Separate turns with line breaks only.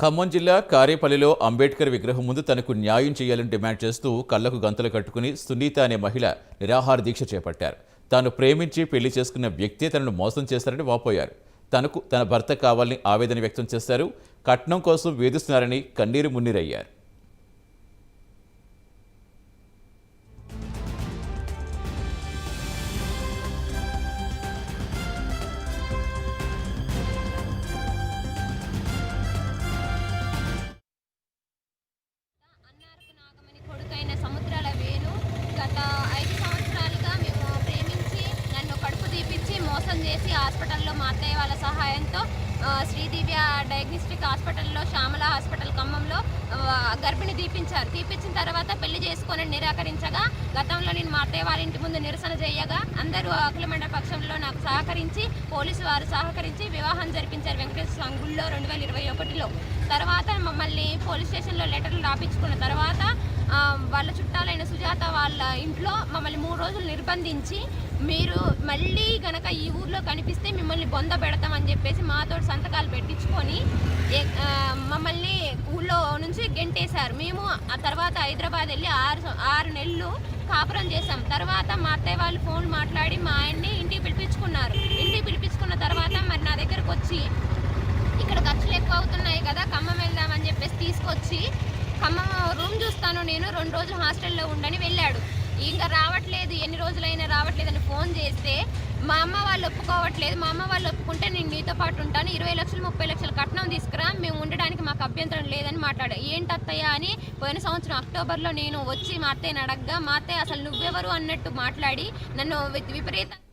ఖమ్మం జిల్లా కారేపల్లిలో అంబేద్కర్ విగ్రహం ముందు తనకు న్యాయం చేయాలని డిమాండ్ చేస్తూ కళ్లకు గంతలు కట్టుకుని సునీత అనే మహిళ నిరాహార దీక్ష చేపట్టారు. తాను ప్రేమించి పెళ్లి చేసుకున్న వ్యక్తే తనను మోసం చేశారని వాపోయారు. తనకు తన భర్త కావాలని ఆవేదన వ్యక్తం చేశారు. కట్నం కోసం వేధిస్తున్నారని కన్నీరు మున్నీరయ్యారు.
సముద్రాల వేణు గత 5 సంవత్సరాలుగా మేము ప్రేమించి నన్ను కడుపు తీపిచ్చి మోసం చేసి హాస్పిటల్లో మా అత్తయ్య వాళ్ళ సహాయంతో శ్రీదివ్య డయాగ్నోస్టిక్ హాస్పిటల్లో శ్యామల హాస్పిటల్ ఖమ్మంలో గర్భిణి తీపించిన తర్వాత పెళ్లి చేసుకొని నిరాకరించగా గతంలో నేను మా అత్తయ్య వారి ఇంటి ముందు నిరసన చేయగా అందరూ అఖిల మండల పక్షంలో నాకు సహకరించి పోలీసు వారు సహకరించి వివాహం జరిపించారు వెంకటేశ్వర స్వామి గుళ్ళో 2021లో. తర్వాత మమ్మల్ని పోలీస్ స్టేషన్లో లెటర్లు రాపించుకున్న తర్వాత వాళ్ళ చుట్టాలైన సుజాత వాళ్ళ ఇంట్లో మమ్మల్ని 3 రోజులు నిర్బంధించి మీరు మళ్ళీ కనుక ఈ ఊర్లో కనిపిస్తే మిమ్మల్ని బొంద పెడతామని చెప్పేసి మాతో సంతకాలు పెట్టించుకొని మమ్మల్ని ఊళ్ళో నుంచి గెంటేశారు. మేము ఆ తర్వాత హైదరాబాద్ వెళ్ళి 6 నెలలు కాపురం చేశాం. తర్వాత మా అత్తయ్య వాళ్ళు ఫోన్ మాట్లాడి మా ఆయన్ని ఇంటికి పిలిపించుకున్నారు. ఇంటికి పిలిపించుకున్న తర్వాత మరి నా దగ్గరకు వచ్చి ఇక్కడ ఖర్చులు ఎక్కువ అవుతున్నాయి కదా ఖమ్మం వెళ్దామని చెప్పేసి తీసుకొచ్చి ఖమ్మం రూమ్ చూస్తాను నేను 2 రోజులు హాస్టల్లో ఉండని వెళ్ళాడు. ఇంకా రావట్లేదు, ఎన్ని రోజులైనా రావట్లేదని ఫోన్ చేస్తే మా అమ్మ వాళ్ళు ఒప్పుకోవట్లేదు. మా అమ్మ వాళ్ళు ఒప్పుకుంటే నేను నీతో పాటు ఉంటాను, 20 లక్షలు 30 లక్షలు కట్నం తీసుకురా, మేము ఉండడానికి మాకు అభ్యంతరం లేదని మాట్లాడా. ఏంటి అత్తయ్య అని పోయిన సంవత్సరం అక్టోబర్లో నేను వచ్చి మా అత్తయ్యని అడగ్గా మా అత్తయ్య అసలు నువ్వెవరు అన్నట్టు మాట్లాడి నన్ను విపరీతంగా